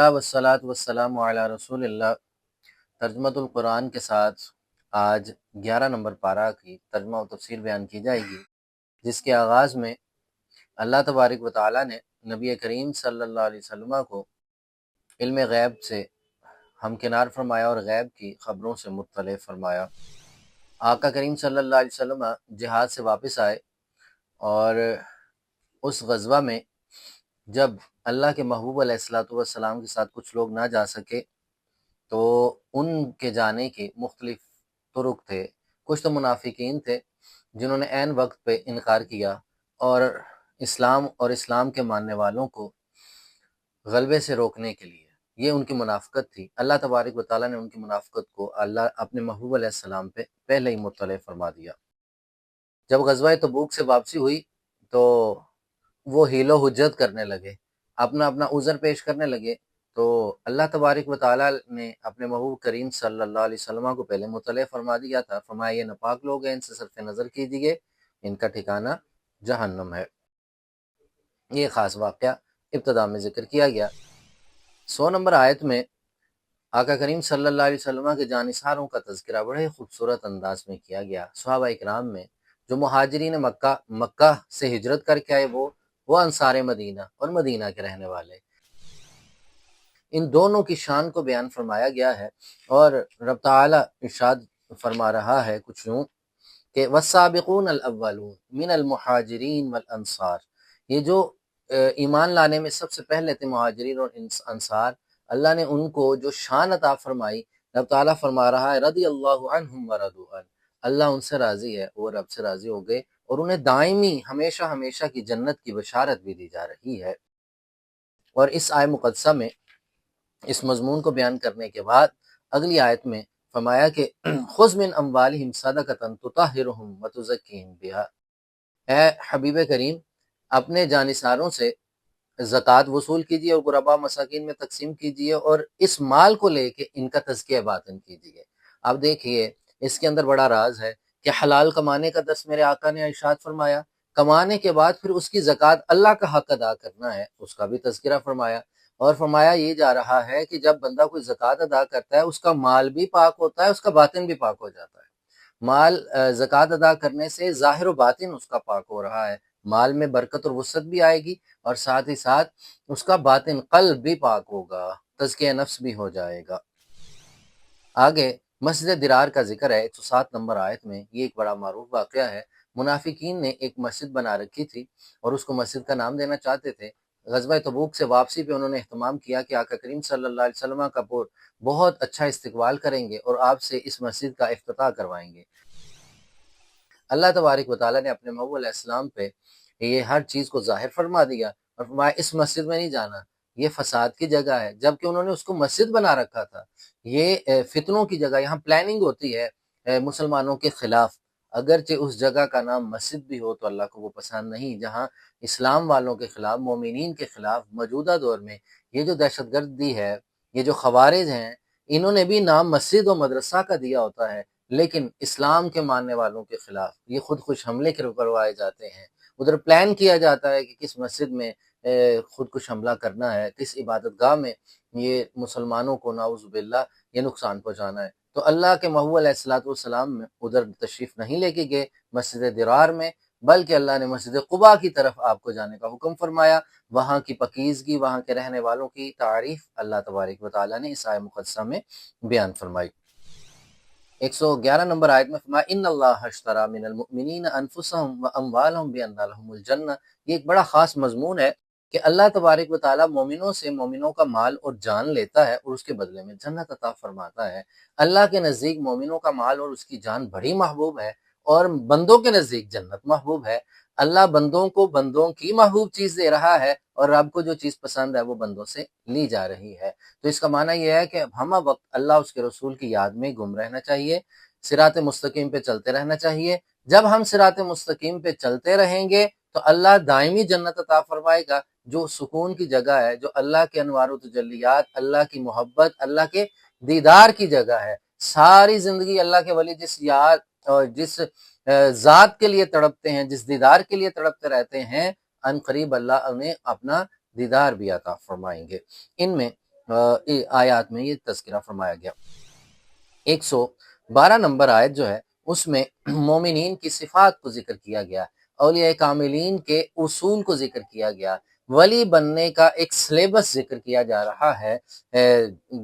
اللہ والصلاۃ والسلام علی رسول اللہ۔ ترجمۃ القرآن کے ساتھ آج 11 نمبر پارہ کی ترجمہ و تفسیر بیان کی جائے گی، جس کے آغاز میں اللہ تبارک و تعالیٰ نے نبی کریم صلی اللہ علیہ وسلم کو علم غیب سے ہمکنار فرمایا اور غیب کی خبروں سے مطلع فرمایا۔ آقا کریم صلی اللہ علیہ وسلم جہاد سے واپس آئے اور اس غزوہ میں جب اللہ کے محبوب علیہ الصلوۃ والسلام کے ساتھ کچھ لوگ نہ جا سکے تو ان کے جانے کے مختلف طرق تھے۔ کچھ تو منافقین تھے جنہوں نے عین وقت پہ انکار کیا اور اسلام کے ماننے والوں کو غلبے سے روکنے کے لیے، یہ ان کی منافقت تھی۔ اللہ تبارک و تعالیٰ نے ان کی منافقت کو اللہ اپنے محبوب علیہ السلام پہ پہلے ہی مطلع فرما دیا۔ جب غزوہ تبوک سے واپسی ہوئی تو وہ حیل و حجت کرنے لگے، اپنا عذر پیش کرنے لگے، تو اللہ تبارک و تعالیٰ نے اپنے محبوب کریم صلی اللہ علیہ وسلم کو پہلے مطلع فرما دیا تھا، فرمایا یہ ناپاک لوگ ہیں، ان سے صرف نظر کیجیے، ان کا ٹھکانہ جہنم ہے۔ یہ خاص واقعہ ابتدا میں ذکر کیا گیا۔ 100 نمبر آیت میں آقا کریم صلی اللہ علیہ وسلم کے جانثاروں کا تذکرہ بڑے خوبصورت انداز میں کیا گیا۔ صحابہ اکرام میں جو مہاجرین مکہ سے ہجرت کر کے آئے وہ انصار مدینہ اور مدینہ کے رہنے والے، ان دونوں کی شان کو بیان فرمایا گیا ہے، اور رب تعالی ارشاد فرما رہا ہے کچھ یوں کہ والسابقون الاولون من المہاجرین والانصار، یہ جو ایمان لانے میں سب سے پہلے تھے مہاجرین اور انصار، اللہ نے ان کو جو شان عطا فرمائی، رب تعالیٰ فرما رہا ہے رضی اللہ عنہم ورضوا عنہ، اللہ ان سے راضی ہے، وہ رب سے راضی ہو گئے، اور انہیں دائمی ہمیشہ کی جنت کی بشارت بھی دی جا رہی ہے۔ اور اس آیت مقدسہ میں اس مضمون کو بیان کرنے کے بعد اگلی آیت میں فرمایا کہ خذ من اموالہم صدقۃ تطہرہم وتزکیہم بہا، اے حبیب کریم اپنے جانثاروں سے زکوٰۃ وصول کیجیے اور غرباء مساکین میں تقسیم کیجیے، اور اس مال کو لے کے ان کا تزکیہ باطن کیجیے۔ اب دیکھیے اس کے اندر بڑا راز ہے کہ حلال کمانے کا درس میرے آقا نے ارشاد فرمایا، کمانے کے بعد پھر اس کی زکوٰۃ اللہ کا حق ادا کرنا ہے، اس کا بھی تذکرہ فرمایا، اور فرمایا یہ جا رہا ہے کہ جب بندہ کوئی زکوٰۃ ادا کرتا ہے اس کا مال بھی پاک ہوتا ہے، اس کا باطن بھی پاک ہو جاتا ہے۔ مال زکوٰۃ ادا کرنے سے ظاہر و باطن اس کا پاک ہو رہا ہے، مال میں برکت اور وسعت بھی آئے گی، اور ساتھ ہی ساتھ اس کا باطن قلب بھی پاک ہوگا، تزکیہ نفس بھی ہو جائے گا۔ آگے مسجد درار کا ذکر ہے 107 نمبر آیت میں۔ یہ ایک بڑا معروف واقعہ ہے۔ منافقین نے ایک مسجد بنا رکھی تھی اور اس کو مسجد کا نام دینا چاہتے تھے۔ غزوہ تبوک سے واپسی پہ انہوں نے اہتمام کیا کہ آقا کریم صلی اللہ علیہ وسلم کا بہت اچھا استقبال کریں گے اور آپ سے اس مسجد کا افتتاح کروائیں گے۔ اللہ تبارک و تعالیٰ نے اپنے محبوب علیہ السلام پہ یہ ہر چیز کو ظاہر فرما دیا اور فرمایا اس مسجد میں نہیں جانا، یہ فساد کی جگہ ہے، جبکہ انہوں نے اس کو مسجد بنا رکھا تھا۔ یہ فتنوں کی جگہ، یہاں پلاننگ ہوتی ہے مسلمانوں کے خلاف، اگرچہ اس جگہ کا نام مسجد بھی ہو تو اللہ کو وہ پسند نہیں، جہاں اسلام والوں کے خلاف، مومنین کے خلاف موجودہ دور میں یہ جو دہشت گردی ہے، یہ جو خوارج ہیں، انہوں نے بھی نام مسجد و مدرسہ کا دیا ہوتا ہے، لیکن اسلام کے ماننے والوں کے خلاف یہ خود کش حملے کروائے جاتے ہیں۔ ادھر پلان کیا جاتا ہے کہ کس مسجد میں خود کش حملہ کرنا ہے، کس عبادت گاہ میں یہ مسلمانوں کو نعوذ باللہ یہ نقصان پہنچانا ہے۔ تو اللہ کے محبوب علیہ الصلوۃ والسلام میں ادھر تشریف نہیں لے کے گئے مسجد درار میں، بلکہ اللہ نے مسجد قباء کی طرف آپ کو جانے کا حکم فرمایا۔ وہاں کی پاکیزگی، وہاں کے رہنے والوں کی تعریف اللہ تبارک و تعالیٰ نے اس آیت مقدسہ میں بیان فرمائی۔ 111 نمبر آیت میں فرمایا ان اللہ اشتری من المؤمنین انفسهم واموالهم بان لهم الجنہ، یہ ایک بڑا خاص مضمون ہے کہ اللہ تبارک و تعالیٰ مومنوں سے مومنوں کا مال اور جان لیتا ہے اور اس کے بدلے میں جنت عطا فرماتا ہے۔ اللہ کے نزدیک مومنوں کا مال اور اس کی جان بڑی محبوب ہے، اور بندوں کے نزدیک جنت محبوب ہے۔ اللہ بندوں کو بندوں کی محبوب چیز دے رہا ہے، اور رب کو جو چیز پسند ہے وہ بندوں سے لی جا رہی ہے۔ تو اس کا معنی یہ ہے کہ ہم وقت اللہ اس کے رسول کی یاد میں گم رہنا چاہیے، صراط مستقیم پہ چلتے رہنا چاہیے۔ جب ہم صراط مستقیم پہ چلتے رہیں گے تو اللہ دائمی جنت عطا فرمائے گا، جو سکون کی جگہ ہے، جو اللہ کے انوار و تجلیات، اللہ کی محبت، اللہ کے دیدار کی جگہ ہے۔ ساری زندگی اللہ کے ولی جس یاد اور جس ذات کے لیے تڑپتے ہیں، جس دیدار کے لیے تڑپتے رہتے ہیں، ان قریب اللہ انہیں اپنا دیدار بھی عطا فرمائیں گے۔ ان میں आयत में ये तज़किरा फरमाया गया। 112 नंबर आयत जो है उसमें मोमिनीन की सिफात को जिक्र किया गया, औलिया कामिलीन के उसूल को जिक्र किया गया, वली बनने का एक सिलेबस जिक्र किया जा रहा है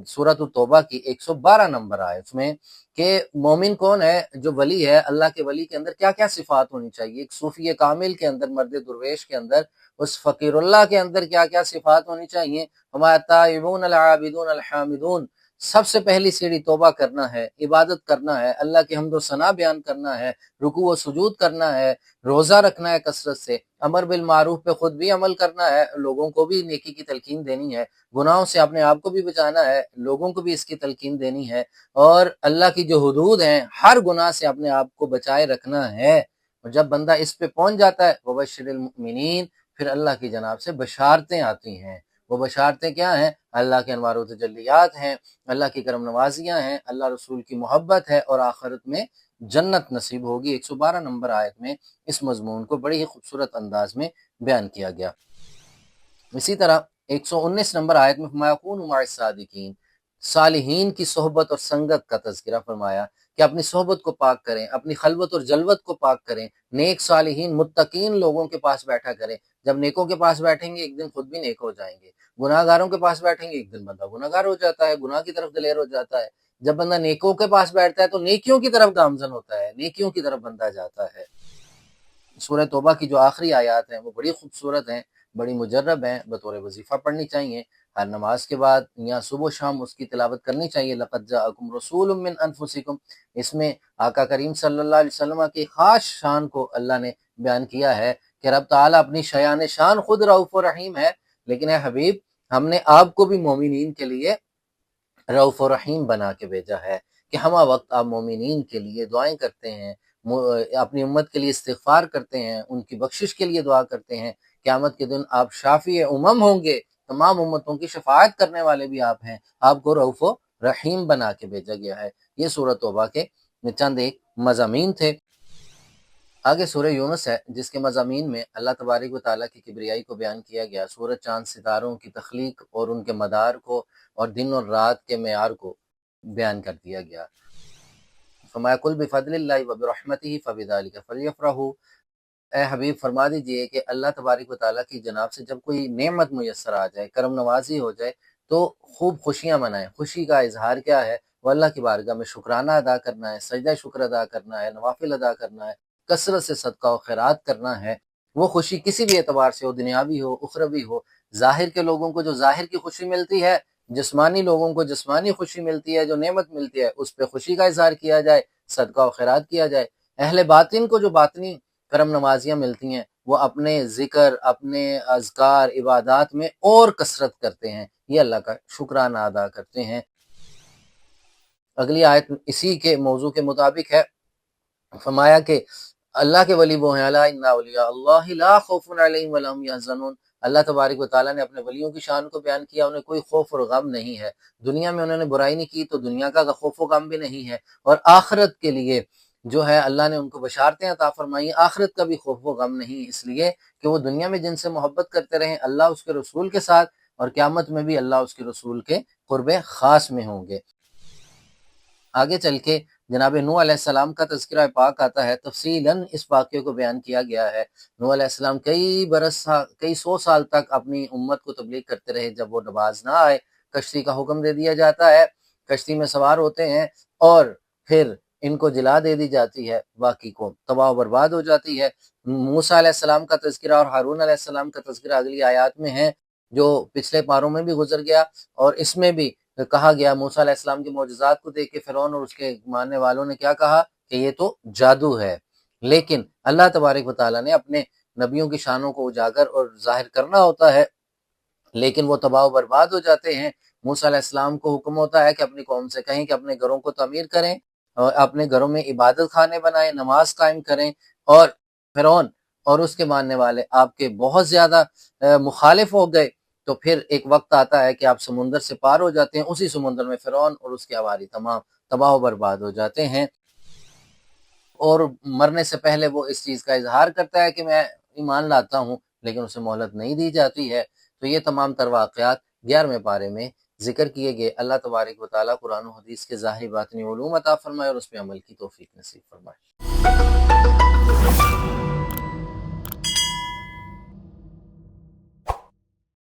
सूरत तौबा की 112 नंबर आयत में कि मोमिन कौन है, जो वली है, अल्लाह के वली के अंदर क्या क्या सिफात होनी चाहिए, एक सूफी कामिल के अंदर, मर्द दुर्वेश के अंदर, उस फ़कीरुल्लाह के अंदर क्या क्या सिफात होनी चाहिए। हमारा ताइबून अल आबिदून अल हामिदून, सबसे पहली सीढ़ी तौबा करना है, इबादत करना है, अल्लाह की हम्द व सना बयान करना है, रुकू व सुजूद करना है, रोज़ा रखना है कसरत से, अमर बिल मारूफ पे खुद भी अमल करना है, लोगों को भी नेकी की तलकीन देनी है, गुनाहों से अपने आप को भी बचाना है, लोगों को भी इसकी तलकीन देनी है, और अल्लाह की जो हुदूद हैं हर गुनाह से अपने आप को बचाए रखना है। और जब बंदा इस पे पहुंच जाता है, वबश्शिरिल मुमिनीन, फिर अल्लाह की जनाब से बशारतें आती हैं। वो बशारतें क्या हैं? अल्लाह के अनवार व तजल्लियात हैं, अल्लाह की करम नवाजियाँ हैं, अल्लाह रसूल की मोहब्बत है, और आखिरत में जन्नत नसीब होगी। 112 नंबर आयत में इस मजमून को बड़ी ही खूबसूरत अंदाज में बयान किया गया। इसी तरह 119 नंबर आयत में फरमाया कूनू मअस सादिकीन, सालिहीन की सोहबत और संगत का तज़किरा फरमाया कि अपनी सोहबत को पाक करें, अपनी खलवत और जलवत को पाक करें, नेक सालिहीन मुत्तकीन लोगों के पास बैठा करें। जब नेकों के पास बैठेंगे एक दिन खुद भी नेक हो जाएंगे, गुनाहगारों के पास बैठेंगे एक दिन बंदा गुनाहगार हो जाता है, गुनाह की तरफ दिलेर हो जाता है। जब बंदा नेकों के पास बैठता है तो नेकियों की तरफ गामजन होता है, नेकियों की तरफ बंदा जाता है। सूरह तौबा की जो आखिरी आयत हैं वो बड़ी खूबसूरत हैं, बड़ी मुजर्रब हैं, बतौर वजीफ़ा पढ़नी चाहिए हर नमाज के बाद या सुबह शाम उसकी तिलावत करनी चाहिए। लक़द जाअकुम रसूलुम मिन अनफुसिकुम, इसमें आका करीम सल्लल्लाहु अलैहि वसल्लम की ख़ास शान को अल्लाह ने बयान किया है कि रब ताला अपनी शयान शान खुद रऊफ़ व रहीम है, लेकिन है हबीब, हमने आपको भी मोमिनीन के लिए रऊफ़ रहीम बना के भेजा है कि हमा वक्त आप मोमिनीन के लिए दुआएं करते हैं, अपनी उम्मत के लिए इस्तिग़फ़ार करते हैं, उनकी बख्शिश के लिए दुआ करते हैं। क़यामत के दिन आप शाफ़ी उमम होंगे, तमाम उम्मतों की शफ़ाअत करने वाले भी आप हैं, आपको रऊफ़ रहीम बना के भेजा गया है। ये सूरह तौबा के चंद एक मज़ामीन थे। आगे सूरह यूनुस है जिसके मज़ामीन में अल्लाह तबारक व तआला की किबरियाई को बयान किया गया, सूरज चाँद सितारों की तख्लीक और उनके मदार को और दिन और रात के मेयार को बयान कर दिया गया। फरमाया कुल बिफ़ज़लिल्लाहि व बिरहमतिही फ़बिज़ालिका फ़लयफ़रहू, ए हबीब फरमा दीजिए कि अल्लाह तबारक व तआला की जनाब से जब कोई नेमत मुयस्सर आ जाए, करम नवाजी हो जाए, तो खूब खुशियाँ मनाएं। खुशी का इजहार क्या है? वो अल्लाह की बारगाह में शुक्राना अदा करना है, सजदा शुक्र अदा करना है, नवाफिल अदा करना है, कसरत से सदका व खैरात करना है। वो खुशी किसी भी एतबार से हो, दुनियावी हो, उखरवी हो। ज़ाहिर के लोगों को जो ज़ाहिर की खुशी मिलती है, जिस्मानी लोगों को जिस्मानी खुशी मिलती है, जो नेमत मिलती है उस पर खुशी का इजहार किया जाए, सदका व खैरात किया जाए। अहले बातिन को जो बातनी करम नवाजियाँ मिलती हैं, वो अपने ज़िक्र, अपने अज़कार, इबादात में और कसरत करते हैं, ये अल्लाह का शुक्राना अदा करते हैं। अगली आयत इसी के मौजू के मुताबिक है। फरमाया कि अल्लाह के वली वो हैं, अला इन्ना औलिया अल्लाहि ला खौफुन अलैहिम वला हुम यहज़नून। अल्लाह तबारक व तआला ने अपने वलियों की शान को बयान किया, उन्हें कोई खौफ और गम नहीं है। दुनिया में उन्होंने बुराई नहीं की तो दुनिया का खौफ व गम भी नहीं है, और आखिरत के लिए जो है अल्लाह ने उनको बशारतें अता फरमाई, आखिरत का भी खौफ व गम नहीं, इसलिए कि वो दुनिया में जिनसे मोहब्बत करते रहें अल्लाह उसके रसूल के साथ, और क़यामत में भी अल्लाह उसके रसूल के क़ुर्बे ख़ास में होंगे। आगे चल के जनाब नूह अलैहिस्सलाम का तज़किरा पाक आता है, तफ़सीलन इस वाक़ये को बयान किया गया है। नूह अलैहिस्सलाम कई सौ साल तक अपनी उम्मत को तबलीग करते रहे। जब वो नमाज ना आए, कश्ती का हुक्म दे दिया जाता है, कश्ती में सवार होते हैं और फिर इनको जिला दे दी जाती है, बाकी को तबाह बर्बाद हो जाती है। मूसा अलैहिस्सलाम का तज़किरा और हारून अलैहिस्सलाम का तज़किरा अगली आयत में है, जो पिछले पारों में भी गुजर गया, और इसमें भी कहा गया। मूसा अलैहिस्सलाम के मोजज़ात को देख के फ़िरौन और उसके मानने वालों ने क्या कहा कि ये तो जादू है, लेकिन अल्लाह तबारक व तआला ने अपने नबियों की शानों को उजागर और ज़ाहिर करना होता है, लेकिन वो तबाह बर्बाद हो जाते हैं। मूसा अलैहिस्सलाम को हुक्म होता है कि अपनी कौम से कहें कि अपने घरों को तामीर करें और अपने घरों में इबादत खाने बनाएं, नमाज कायम करें, और फ़िरौन और उसके मानने वाले आपके बहुत ज़्यादा मुखालिफ हो गए। तो फिर एक वक्त आता है कि आप समुंदर से पार हो जाते हैं, उसी समुंदर में फ़िरौन और उसके हवारी तमाम तबाह बर्बाद हो जाते हैं, और मरने से पहले वो इस चीज़ का इजहार करता है कि मैं ईमान लाता हूँ, लेकिन उसे मोहलत नहीं दी जाती है। तो ये तमाम तर वाक़यात 11वें पारे में ذکر کیے گئے اللہ تبارک و تعالیٰ قرآن و حدیث کے ظاہری باطنی علوم عطا فرمائے اور اس پہ عمل کی توفیق نصیب فرمائے۔